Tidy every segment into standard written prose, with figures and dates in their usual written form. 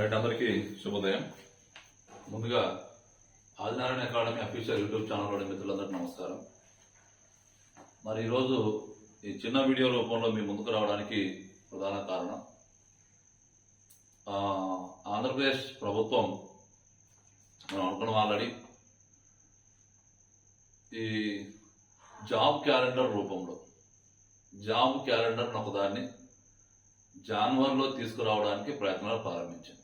అందరికీ శుభోదయం. ముందుగా ఆదినారాయణ అకాడమీ అఫీషియల్ యూట్యూబ్ ఛానల్లోని మిత్రులందరికీ నమస్కారం. మరి ఈరోజు ఈ చిన్న వీడియో రూపంలో మీ ముందుకు రావడానికి ప్రధాన కారణం ఆంధ్రప్రదేశ్ ప్రభుత్వం మనం అనుకున్నాం ఆల్రెడీ ఈ జాబ్ క్యాలెండర్ రూపంలో జాబ్ క్యాలెండర్ ఒకదాన్ని జనవరిలో తీసుకురావడానికి ప్రయత్నాలు ప్రారంభించింది.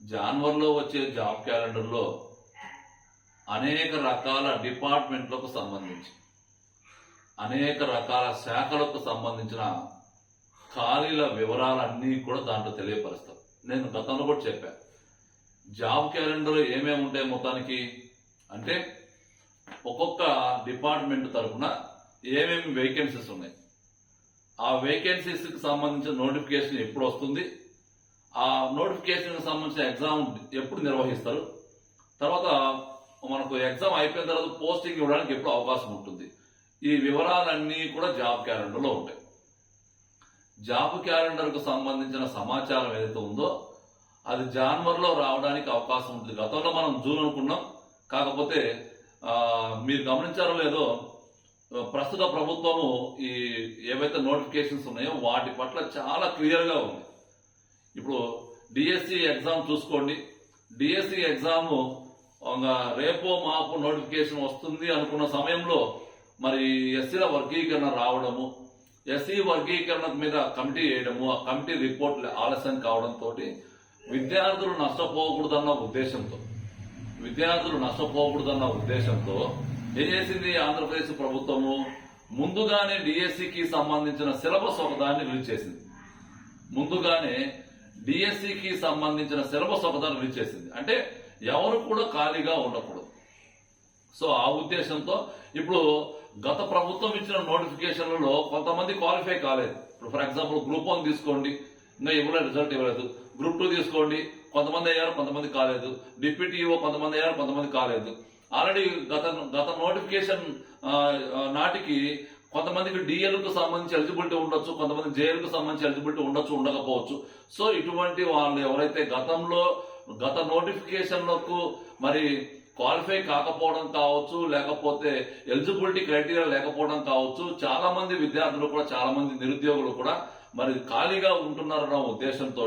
జనవరిలో వచ్చే జాబ్ క్యాలెండర్లో అనేక రకాల డిపార్ట్మెంట్లకు సంబంధించి అనేక రకాల శాఖలకు సంబంధించిన ఖాళీల వివరాలన్నీ కూడా దాంట్లో తెలియపరుస్తారు. నేను గతంలో కూడా చెప్పాను, జాబ్ క్యాలెండర్లో ఏమేమి ఉంటాయి మొత్తానికి అంటే ఒక్కొక్క డిపార్ట్మెంట్ తరఫున ఏమేమి వేకెన్సీస్ ఉన్నాయి, ఆ వేకెన్సీస్కి సంబంధించిన నోటిఫికేషన్ ఎప్పుడు వస్తుంది, ఆ నోటిఫికేషన్కి సంబంధించిన ఎగ్జామ్ ఎప్పుడు నిర్వహిస్తారు, తర్వాత మనకు ఎగ్జామ్ అయిపోయిన తర్వాత పోస్టింగ్ ఇవ్వడానికి ఎప్పుడు అవకాశం ఉంటుంది, ఈ వివరాలన్నీ కూడా జాబ్ క్యాలెండర్లో ఉంటాయి. జాబ్ క్యాలెండర్కు సంబంధించిన సమాచారం ఏదైతే ఉందో అది జనవరిలో రావడానికి అవకాశం ఉంటుంది. గతంలో మనం జూన్ అనుకున్నాం, కాకపోతే మీరు గమనించారో లేదో ప్రస్తుత ప్రభుత్వము ఈ ఏవైతే నోటిఫికేషన్స్ ఉన్నాయో వాటి పట్ల చాలా క్లియర్గా ఉంది. ఇప్పుడు డిఎస్సి ఎగ్జామ్ చూసుకోండి, డిఎస్సి ఎగ్జామ్ రేపో మాపో నోటిఫికేషన్ వస్తుంది అనుకున్న సమయంలో మరి ఎస్సీల వర్గీకరణ రావడము, ఎస్సీ వర్గీకరణ మీద కమిటీ వేయడము, ఆ కమిటీ రిపోర్ట్ ఆలస్యం కావడంతో విద్యార్థులు నష్టపోకూడదన్న ఉద్దేశంతో ఏం చేసింది ఆంధ్రప్రదేశ్ ప్రభుత్వము, ముందుగానే డిఎస్సికి సంబంధించిన సిలబస్ ఒకదాన్ని రిలీజ్ చేసింది. అంటే ఎవరు కూడా ఖాళీగా ఉండకూడదు. సో ఆ ఉద్దేశంతో ఇప్పుడు గత ప్రభుత్వం ఇచ్చిన నోటిఫికేషన్లలో కొంతమంది క్వాలిఫై కాలేదు. ఇప్పుడు ఫర్ ఎగ్జాంపుల్ గ్రూప్ 1 తీసుకోండి, ఇంకా రిజల్ట్ ఇవ్వలేదు. గ్రూప్ 2 తీసుకోండి, కొంతమంది అయ్యారు, కొంతమంది కాలేదు. డిప్యూటీ ఈఓ కొంతమంది అయ్యారు, కొంతమంది కాలేదు. ఆల్రెడీ గత నోటిఫికేషన్ నాటికి కొంతమందికి డిఎల్కు సంబంధించి ఎలిజిబిలిటీ ఉండొచ్చు, కొంతమంది జేఎల్కు సంబంధించి ఎలిజిబిలిటీ ఉండొచ్చు, ఉండకపోవచ్చు. సో ఇటువంటి వాళ్ళు ఎవరైతే గత నోటిఫికేషన్లకు మరి క్వాలిఫై కాకపోవడం కావచ్చు, లేకపోతే ఎలిజిబిలిటీ క్రైటీరియా లేకపోవడం కావచ్చు, చాలా మంది విద్యార్థులు కూడా చాలా మంది నిరుద్యోగులు కూడా మరి ఖాళీగా ఉంటున్నారన్న ఉద్దేశంతో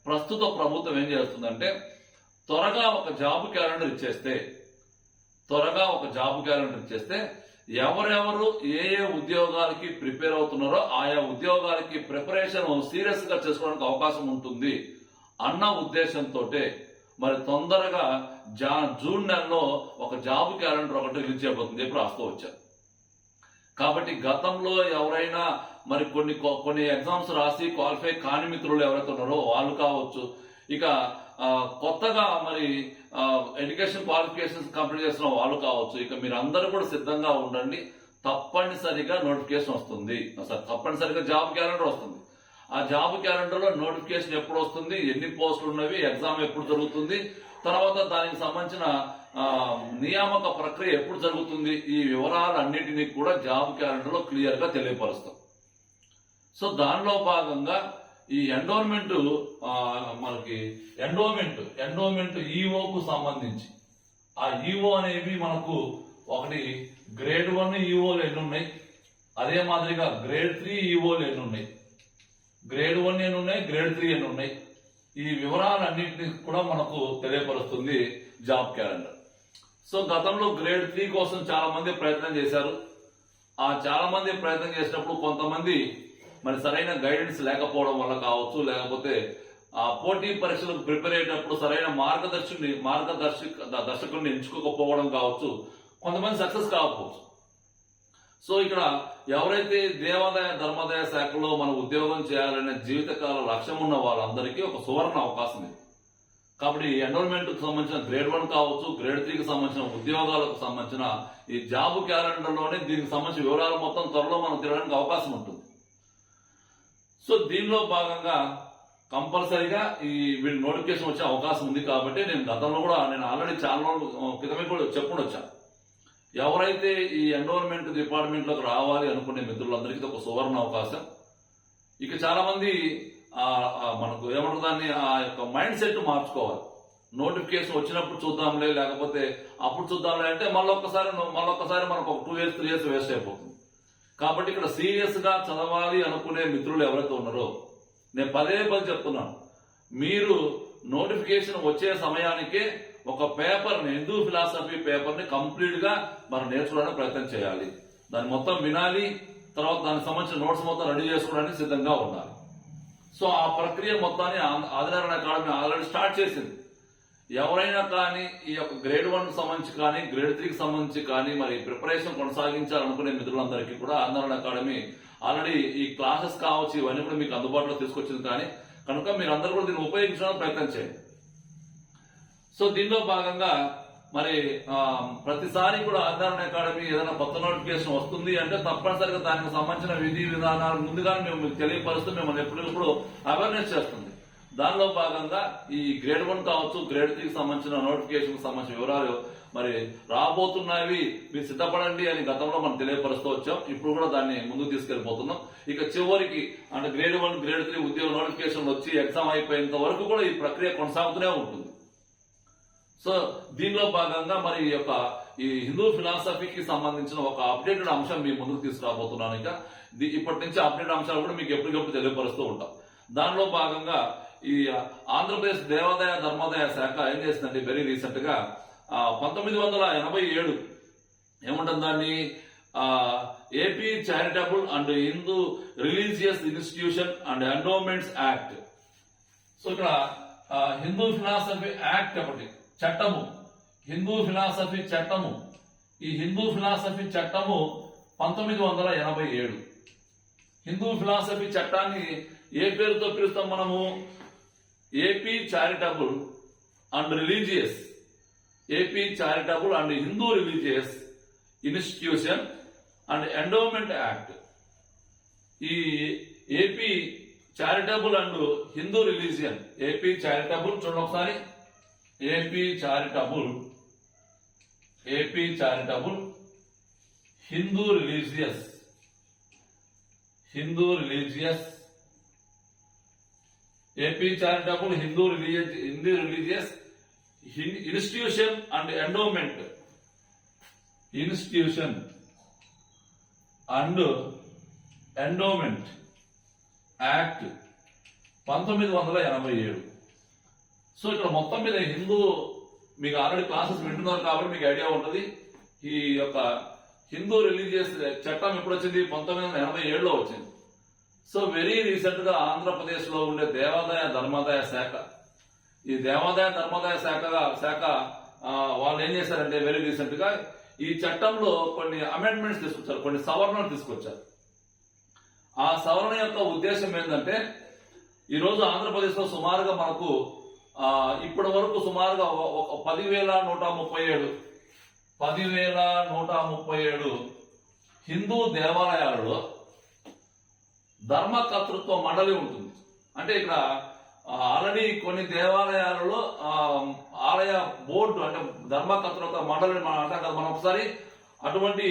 ప్రస్తుత ప్రభుత్వం ఏం చేస్తుందంటే త్వరగా ఒక జాబ్ క్యాలెండర్ ఇచ్చేస్తే ఎవరెవరు ఏ ఉద్యోగాలకి ప్రిపేర్ అవుతున్నారో ఆయా ఉద్యోగాలకి ప్రిపరేషన్ సీరియస్ గా చేసుకోవడానికి అవకాశం ఉంటుంది అన్న ఉద్దేశంతో మరి తొందరగా జూన్ నెలలో ఒక జాబ్ క్యాలెండర్ ఒకటి రిలీజ్ చేయబోతుంది ఇప్పుడు రాస్తూ వచ్చారు. కాబట్టి గతంలో ఎవరైనా మరి కొన్ని ఎగ్జామ్స్ రాసి క్వాలిఫై కాని మిత్రులు ఎవరైతే ఉన్నారో వాళ్ళు కావచ్చు, ఇక కొత్తగా మరి ఎడ్యుకేషన్ క్వాలిఫికేషన్స్ కంప్లీట్ చేసిన వాళ్ళు కావచ్చు, ఇక మీరు అందరూ కూడా సిద్ధంగా ఉండండి. తప్పనిసరిగా నోటిఫికేషన్ వస్తుంది, తప్పనిసరిగా జాబ్ క్యాలెండర్ వస్తుంది. ఆ జాబ్ క్యాలెండర్ లో నోటిఫికేషన్ ఎప్పుడు వస్తుంది, ఎన్ని పోస్టులు ఉన్నవి, ఎగ్జామ్ ఎప్పుడు జరుగుతుంది, తర్వాత దానికి సంబంధించిన నియామక ప్రక్రియ ఎప్పుడు జరుగుతుంది, ఈ వివరాలన్నిటినీ కూడా జాబ్ క్యాలెండర్ లో క్లియర్ గా తెలియపరుస్తాం. సో దానిలో భాగంగా ఈ ఎండోమెంట్ ఈఓకు సంబంధించి ఆ ఈఓ అనేవి మనకు ఒకటి గ్రేడ్ 1 ఈఓలు ఎన్ని ఉన్నాయి, అదే మాదిరిగా గ్రేడ్ 3 ఈఓలు ఎన్ని ఉన్నాయి, గ్రేడ్ 1 ఎన్ని ఉన్నాయి, గ్రేడ్ 3 ఎన్ని ఉన్నాయి, ఈ వివరాలన్నింటినీ కూడా మనకు తెలియపరుస్తుంది జాబ్ క్యాలెండర్. సో గతంలో గ్రేడ్ 3 కోసం చాలా మంది ప్రయత్నం చేశారు. ఆ చాలా మంది ప్రయత్నం చేసినప్పుడు కొంతమంది మరి సరైన గైడెన్స్ లేకపోవడం వల్ల కావచ్చు, లేకపోతే ఆ పోటీ పరీక్షలకు ప్రిపేర్ అయ్యేటప్పుడు సరైన దర్శకుడిని ఎంచుకోకపోవడం కావచ్చు, కొంతమంది సక్సెస్ కాకపోవచ్చు. సో ఇక్కడ ఎవరైతే దేవాదాయ ధర్మాదాయ శాఖలో మనం ఉద్యోగం చేయాలనే జీవితకాల లక్ష్యం ఉన్న వాళ్ళందరికీ ఒక సువర్ణ అవకాశం ఇది. కాబట్టి ఎన్రోల్మెంట్ కు సంబంధించిన గ్రేడ్ 1 కావచ్చు, గ్రేడ్ 3కి సంబంధించిన ఉద్యోగాలకు సంబంధించిన ఈ జాబ్ క్యాలెండర్ లోనే దీనికి సంబంధించిన వివరాలు మొత్తం త్వరలో మనం తిరగడానికి అవకాశం ఉంటుంది. సో దీనిలో భాగంగా కంపల్సరీగా ఈ వీళ్ళ నోటిఫికేషన్ వచ్చే అవకాశం ఉంది. కాబట్టి నేను ఆల్రెడీ చాలా క్రితమే కూడా చెప్పుకుంటూ వచ్చాను, ఎవరైతే ఈ ఎన్రోల్మెంట్ డిపార్ట్మెంట్ లోకి రావాలి అనుకునే మిత్రులందరికీ ఒక సువర్ణ అవకాశం. ఇక చాలా మంది మనకు ఏమంటారు దాన్ని ఆ యొక్క మైండ్ సెట్ మార్చుకోవాలి. నోటిఫికేషన్ వచ్చినప్పుడు చూద్దాంలే, లేకపోతే అప్పుడు చూద్దాంలే అంటే మళ్ళొక్కసారి మనకు ఒక 2 years 3 years వేస్ట్ అయిపోతుంది. కాబట్టి ఇక్కడ సీరియస్ గా చదవాలి అనుకునే మిత్రులు ఎవరైతే ఉన్నారో నేను పదే చెప్తున్నాను, మీరు నోటిఫికేషన్ వచ్చే సమయానికే ఒక పేపర్ని, హిందూ ఫిలాసఫీ పేపర్ని కంప్లీట్ గా మనం నేర్చుకోవడానికి ప్రయత్నం చేయాలి. దాన్ని మొత్తం వినాలి, తర్వాత దానికి సంబంధించిన నోట్స్ మొత్తం రెడీ చేసుకోవడానికి సిద్ధంగా ఉండాలి. సో ఆ ప్రక్రియ మొత్తాన్ని ఆదినారాయణ అకాడమీ ఆల్రెడీ స్టార్ట్ చేసింది. ఎవరైనా కానీ ఈ యొక్క గ్రేడ్ 1 సంబంధించి కానీ గ్రేడ్ 3కి సంబంధించి కానీ మరి ప్రిపరేషన్ కొనసాగించాలనుకునే మిత్రులందరికీ కూడా ఆదినారాయణ అకాడమీ ఆల్రెడీ ఈ క్లాసెస్ కావచ్చు ఇవన్నీ కూడా మీకు అందుబాటులో తీసుకొచ్చింది. కానీ కనుక మీరు అందరూ కూడా దీన్ని ఉపయోగించడానికి ప్రయత్నం చేయండి. సో దీనిలో భాగంగా మరి ప్రతిసారి కూడా ఆదినారాయణ అకాడమీ ఏదైనా కొత్త నోటిఫికేషన్ వస్తుంది అంటే తప్పనిసరిగా దానికి సంబంధించిన విధి విధానాలు ముందుగానే మేము మీకు తెలియపరుస్తూ మిమ్మల్ని ఎప్పటికప్పుడు అవేర్నెస్ చేస్తుంది. దానిలో భాగంగా ఈ గ్రేడ్ 1 కావచ్చు గ్రేడ్ 3కి సంబంధించిన నోటిఫికేషన్ సంబంధించిన వివరాలు మరి రాబోతున్నవి, మీరు సిద్ధపడండి అని గతంలో మనం తెలియపరుస్తూ వచ్చాం. ఇప్పుడు కూడా దాన్ని ముందుకు తీసుకెళ్లిపోతున్నాం. ఇక చివరికి అంటే గ్రేడ్ 1 గ్రేడ్ 3 ఉద్యోగ నోటిఫికేషన్ వచ్చి ఎగ్జామ్ అయిపోయేంత వరకు కూడా ఈ ప్రక్రియ కొనసాగుతూనే ఉంటుంది. సో దీనిలో భాగంగా మరి ఈ హిందూ ఫిలాసఫీకి సంబంధించిన ఒక అప్డేటెడ్ అంశం మీ ముందుకు తీసుకురాబోతున్నాను. ఇక ఇప్పటి నుంచి అప్డేట్ అంశాలు కూడా మీకు ఎప్పటికప్పుడు తెలియపరుస్తూ ఉంటాం. దానిలో భాగంగా ఈ ఆంధ్రప్రదేశ్ దేవాదాయ ధర్మాదాయ శాఖ ఏం చేసిందంటే వెరీ రీసెంట్ గా 1987 ఏముంటుంది దాన్ని AP charitable and Hindu religious institution and endowments act. So ఇక్కడ హిందూ ఫిలాసఫీ యాక్ట్ ఒకటి చట్టము, హిందూ ఫిలాసఫీ చట్టము. ఈ హిందూ ఫిలాసఫీ చట్టము 1987. హిందూ ఫిలాసఫీ చట్టాన్ని ఏ పేరుతో పిలుస్తాం మనము? AP charitable and religious, AP charitable and Hindu religious institution and endowment act. ఈ AP charitable and Hindu religion, AP charitable చూడండి ఒకసారి, AP charitable Hindu religious AP charitable Hindu religious institution and endowment act 1987. So ఇక్కడ మొత్తం మీద హిందూ, మీకు ఆల్రెడీ క్లాసెస్ వింటున్నారు కాబట్టి మీకు ఐడియా ఉంటుంది. ఈ యొక్క హిందూ రిలీజియస్ చట్టం ఎప్పుడు వచ్చింది? 1987లో వచ్చింది. సో వెరీ రీసెంట్ గా ఆంధ్రప్రదేశ్ లో ఉండే దేవాదాయ ధర్మాదాయ శాఖ, ఈ దేవాదాయ ధర్మాదాయ శాఖ వాళ్ళు ఏం చేశారంటే వెరీ రీసెంట్ గా ఈ చట్టంలో కొన్ని అమెండ్మెంట్స్ తీసుకొచ్చారు, కొన్ని సవరణలు తీసుకొచ్చారు. ఆ సవరణ యొక్క ఉద్దేశం ఏంటంటే ఈరోజు ఆంధ్రప్రదేశ్ లో సుమారుగా మనకు ఇప్పటి వరకు సుమారుగా 10,137 హిందూ దేవాలయాలలో ధర్మకర్తృత్వ మండలి ఉంటుంది. అంటే ఇక్కడ ఆల్రెడీ కొన్ని దేవాలయాలలో ఆలయ బోర్డు అంటే ధర్మకర్తృత్వ మండలి అంటాం కదా మనం ఒకసారి. అటువంటి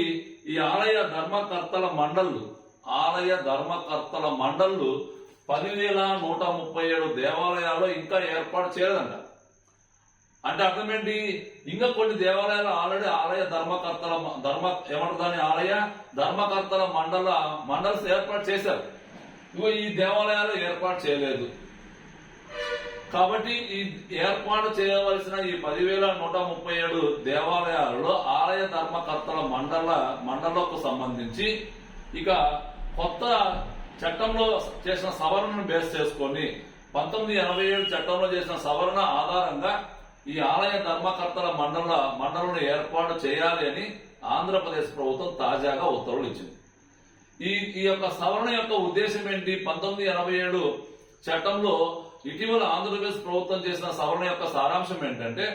ఈ ఆలయ ధర్మకర్తల మండళ్ళు 10,137 దేవాలయాల్లో ఇంకా ఏర్పాటు చేయలేదంట. అంటే అర్థం ఏంటి? ఇంకా కొన్ని దేవాలయాలు ఆల్రెడీ ఆలయ ఆలయ ధర్మకర్తల మండల్స్ ఏర్పాటు చేశారు. ఇగో ఈ దేవాలయాలు ఏర్పాటు చేయలేదు. కాబట్టి ఈ ఏర్పాటు చేయవలసిన ఈ 10,137 దేవాలయాలలో ఆలయ ధర్మకర్తల మండలకు సంబంధించి ఇక కొత్త చట్టంలో చేసిన సవరణను బేస్ చేసుకొని 1987 చట్టంలో చేసిన సవరణ ఆధారంగా ఈ ఆలయ ధర్మకర్తల మండలను ఏర్పాటు చేయాలి అని ఆంధ్రప్రదేశ్ ప్రభుత్వం తాజాగా ఉత్తర్వులు ఇచ్చింది. ఈ యొక్క సవరణ యొక్క ఉద్దేశం ఏంటి? 1987 చట్టంలో ఇటీవల ఆంధ్రప్రదేశ్ ప్రభుత్వం చేసిన సవరణ యొక్క సారాంశం ఏంటంటే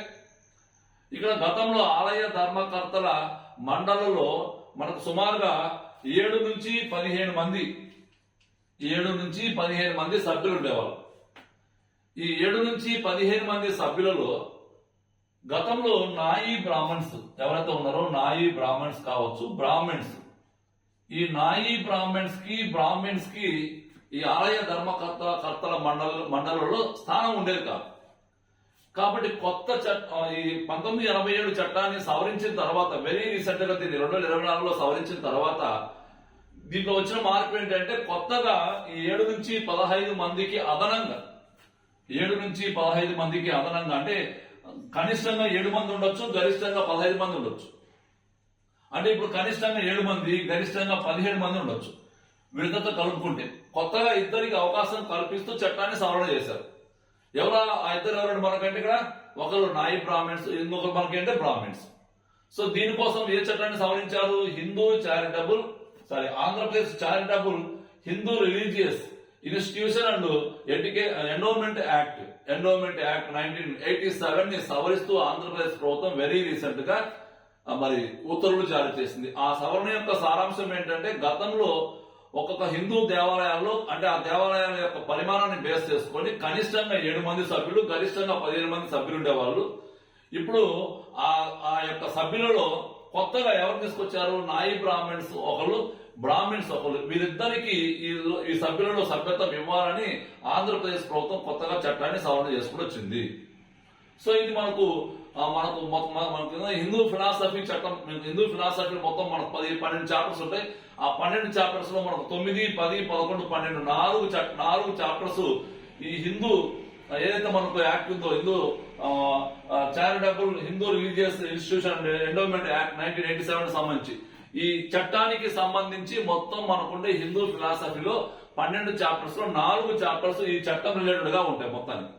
ఇక్కడ గతంలో ఆలయ ధర్మకర్తల మండలలో మనకు సుమారుగా 7 నుంచి 15 మంది సభ్యులు ఉండేవాళ్ళు. ఈ 7 నుంచి 15 మంది సభ్యులలో గతంలో నాయీ బ్రాహ్మణ్స్ ఎవరైతే ఉన్నారో, నాయీ బ్రాహ్మణ్స్ కావచ్చు, బ్రాహ్మణ్స్, ఈ నాయీ బ్రాహ్మణ్స్ కి ఈ ఆలయ ధర్మకర్తల మండలిలో స్థానం ఉండేది కాదు. కాబట్టి కొత్త ఈ 1987 చట్టాన్ని సవరించిన తర్వాత, వెరీ రీసెంట్ గా దీన్ని 2024లో సవరించిన తర్వాత దీంట్లో వచ్చిన మార్పు ఏంటంటే, కొత్తగా ఈ 7 నుంచి 15 మందికి అదనంగా 7 నుంచి 15 మందికి అదనంగా, అంటే కనిష్టంగా 7 మంది ఉండొచ్చు, గరిష్టంగా 15 మంది ఉండొచ్చు. అంటే ఇప్పుడు కనిష్టంగా 7 మంది, గరిష్టంగా 17 మంది ఉండొచ్చు. వీళ్ళతో కలుపుకుంటే కొత్తగా ఇద్దరికి అవకాశం కల్పిస్తూ చట్టాన్ని సవరణ చేశారు. ఆ ఇద్దరు ఎవరంటే మనకంటే ఇక్కడ ఒకరు నాయి బ్రాహ్మిన్స్, ఇంకొకరు మనకేంటే బ్రాహ్మిన్స్. సో దీనికోసం ఏ చట్టాన్ని సవరించారు? Andhra Pradesh charitable Hindu religious institution and endowment act 1987 ని సవరిస్తూ ఆంధ్రప్రదేశ్ ప్రభుత్వం వెరీ రీసెంట్ గా మరి ఉత్తర్వులు జారీ చేసింది. ఆ సవరణ యొక్క సారాంశం ఏంటంటే, గతంలో ఒక్కొక్క హిందూ దేవాలయాల్లో, అంటే ఆ దేవాలయాల యొక్క పరిమాణాన్ని బేస్ చేసుకొని కనిష్టంగా 7 మంది సభ్యులు, గరిష్టంగా 15 మంది సభ్యులు ఉండేవాళ్ళు. ఇప్పుడు ఆ యొక్క సభ్యులలో కొత్తగా ఎవరు తీసుకొచ్చారు? నాయి బ్రాహ్మిన్స్ ఒకళ్ళు, బ్రాహ్మిన్స్ ఒకళ్ళు. వీరిద్దరికి ఈ సభ్యులలో సభ్యత్వం ఇవ్వాలని ఆంధ్రప్రదేశ్ ప్రభుత్వం కొత్తగా చట్టాన్ని సవరణ చేసుకుని వచ్చింది. సో ఇది మనకు హిందూ ఫిలాసఫీ చట్టం, హిందూ ఫిలాసఫీ మొత్తం మనకు 12 చాప్టర్స్ ఉంటాయి. ఆ 12 చాప్టర్స్ లో మనకు 9, 10, 11, 12 4 చాప్టర్స్ ఈ హిందూ ఏదైతే మనకు యాక్ట్ ఉందో, Hindu charitable Hindu religious institution and endowment act 1987 సంబంధించి ఈ చట్టానికి సంబంధించి మొత్తం మనకుండే హిందూ ఫిలాసఫీలో 12 చాప్టర్స్ లో 4 చాప్టర్స్ ఈ చట్టం రిలేటెడ్ గా ఉంటాయి మొత్తానికి.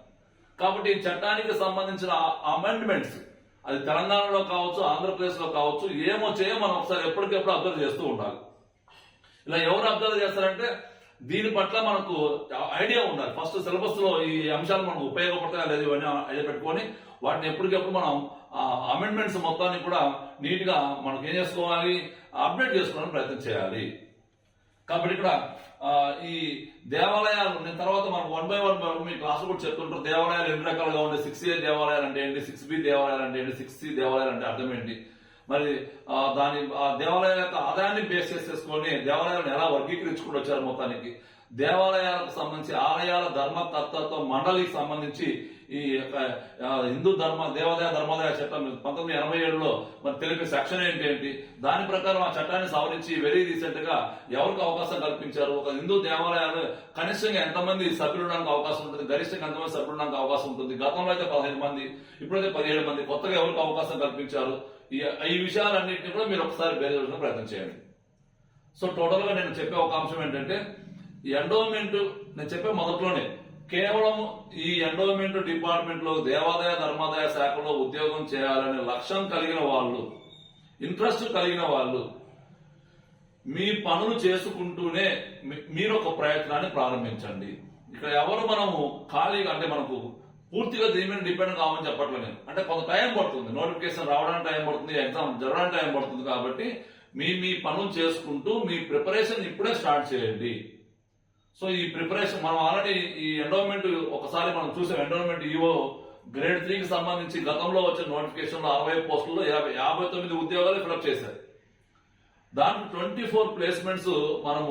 కాబట్టి ఈ చట్టానికి సంబంధించిన అమెండ్మెంట్స్ అది తెలంగాణలో కావచ్చు, ఆంధ్రప్రదేశ్ లో కావచ్చు, ఏమొచ్చాయో మనం ఒకసారి ఎప్పటికెప్పుడు అబ్జర్వ్ చేస్తూ ఉండాలి. ఇలా ఎవరు అబ్జర్వ్ చేస్తారంటే, దీని పట్ల మనకు ఐడియా ఉండాలి. ఫస్ట్ సిలబస్ లో ఈ అంశాలు మనకు ఉపయోగపడతాయా లేదు ఇవన్నీ ఐడియా పెట్టుకొని వాటిని ఎప్పటికెప్పుడు మనం అమెండ్మెంట్స్ మొత్తాన్ని కూడా నీట్ గా మనకు ఏం చేసుకోవాలి, అప్డేట్ చేసుకోవడానికి ప్రయత్నం చేయాలి. కాబట్టి ఇక్కడ ఈ దేవాలయాలు నేను తర్వాత మనం 1 by 1 మీ క్లాసు కూడా చెప్తుంటారు. దేవాలయాలు ఎన్ని రకాలుగా ఉండే, 6A దేవాలయాలు అంటే ఏంటి, 6B దేవాలయాలు అంటే ఏంటి, 6C దేవాలయాలు అంటే అర్థం ఏంటి, మరి దేవాలయాల యొక్క ఆదాయాన్ని బేస్ చేసుకొని దేవాలయాలను ఎలా వర్గీకరించుకుంటూ వచ్చారు. మొత్తానికి దేవాలయాలకు సంబంధించి ఆలయాల ధర్మకర్తత్వ మండలికి సంబంధించి ఈ హిందూ ధర్మాదాయ చట్టం 1987లో మరి తెలిపే సెక్షన్ ఏంటి, దాని ప్రకారం ఆ చట్టాన్ని సవరించి వెరీ రీసెంట్ గా ఎవరికి అవకాశం కల్పించారు, ఒక హిందూ దేవాలయాలు కనిష్టంగా ఎంతమంది సభ్యులు ఉండడానికి అవకాశం ఉంటుంది, గరిష్టంగా ఎంతమంది సభ్యులు ఉండడానికి అవకాశం ఉంటుంది. గతంలో అయితే 15 మంది, ఇప్పుడైతే 17 మంది కొత్తగా ఎవరికి అవకాశం కల్పించారు. ఈ విషయాలన్నింటినీ కూడా మీరు ఒకసారి బేరేసిన ప్రయత్నం చేయండి. సో టోటల్ గా నేను చెప్పే ఒక అంశం ఏంటంటే, ఈ ఎండోమెంట్ నేను చెప్పే మొదట్లోనే కేవలం ఈ ఎండోమెంట్ డిపార్ట్మెంట్ లో దేవాదాయ ధర్మాదాయ శాఖలో ఉద్యోగం చేయాలనే లక్ష్యం కలిగిన వాళ్ళు, ఇంట్రెస్ట్ కలిగిన వాళ్ళు మీ పనులు చేసుకుంటూనే మీరు ఒక ప్రయత్నాన్ని ప్రారంభించండి. ఇక్కడ ఎవరు మనము ఖాళీగా, అంటే మనకు పూర్తిగా దీని మీద డిపెండ్ కావని చెప్పట్లేదు నేను. అంటే కొంత టైం పడుతుంది, నోటిఫికేషన్ రావడానికి టైం పడుతుంది, ఎగ్జామ్ జరగడానికి టైం పడుతుంది. కాబట్టి మీ పనులు చేసుకుంటూ మీ ప్రిపరేషన్ ఇప్పుడే స్టార్ట్ చేయండి. సో ఈ ప్రిపరేషన్ మనం ఆల్రెడీ ఈ ఎండోమెంట్ ఒకసారి మనం చూసాం. ఎండోమెంట్ ఈఓ గ్రేడ్ 3కి సంబంధించి గతంలో వచ్చిన నోటిఫికేషన్ లో 60 పోస్టుల్లో 59 ఉద్యోగాలు ఫిలప్ చేశారు. దాంట్లో 24 ప్లేస్మెంట్స్ మనం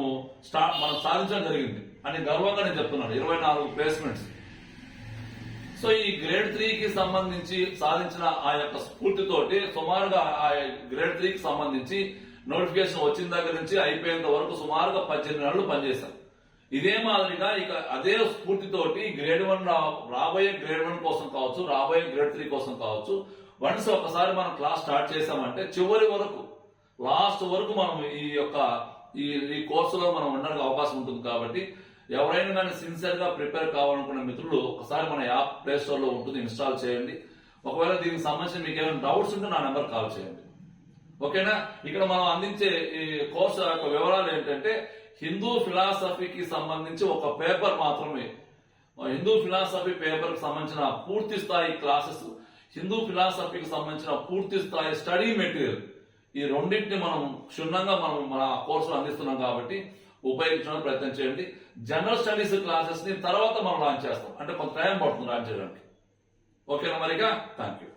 సాధించడం జరిగింది అని గర్వంగా నేను చెప్తున్నాను. 24 ప్లేస్మెంట్స్. సో ఈ గ్రేడ్ 3కి సంబంధించి సాధించిన ఆ యొక్క స్ఫూర్తితోటి సుమారుగా ఆ గ్రేడ్ 3కి సంబంధించి నోటిఫికేషన్ వచ్చిన దగ్గర నుంచి అయిపోయేంత వరకు సుమారుగా 18 నెలలు పనిచేశాం. ఇదే మాదిరిగా ఇక అదే స్ఫూర్తితోటి గ్రేడ్ 1 రాబోయే గ్రేడ్ 1 కోసం కావచ్చు, రాబోయే గ్రేడ్ 3 కోసం కావచ్చు, వన్స్ ఒకసారి మనం క్లాస్ స్టార్ట్ చేసామంటే చివరి వరకు, లాస్ట్ వరకు మనం ఈ కోర్సులో మనం ఉండడానికి అవకాశం ఉంటుంది. కాబట్టి ఎవరైనా కానీ సిన్సియర్ గా ప్రిపేర్ కావాలనుకున్న మిత్రులు ఒకసారి మన యాప్ ప్లే స్టోర్ లో ఉంటుంది, ఇన్స్టాల్ చేయండి. ఒకవేళ దీనికి సంబంధించి మీకు ఏమైనా డౌట్స్ ఉంటే నా నెంబర్ కాల్ చేయండి. ఓకేనా? ఇక్కడ మనం అందించే ఈ కోర్సు యొక్క వివరాలు ఏంటంటే, హిందూ ఫిలాసఫీకి సంబంధించి ఒక పేపర్ మాత్రమే, హిందూ ఫిలాసఫీ పేపర్ కి సంబంధించిన పూర్తి స్థాయి క్లాసెస్, హిందూ ఫిలాసఫీకి సంబంధించిన పూర్తి స్థాయి స్టడీ మెటీరియల్, ఈ రెండింటిని మనం క్షుణ్ణంగా మన కోర్సులో అందిస్తున్నాం. కాబట్టి ఉపయోగించడానికి ప్రయత్నం చేయండి. జనరల్ స్టడీస్ క్లాసెస్ ని తర్వాత మనం లాంచ్ చేస్తాం, అంటే కొంత టైం పడుతుంది లాంచ్ చేయడానికి. ఓకేనా? మరిగా థ్యాంక్ యూ.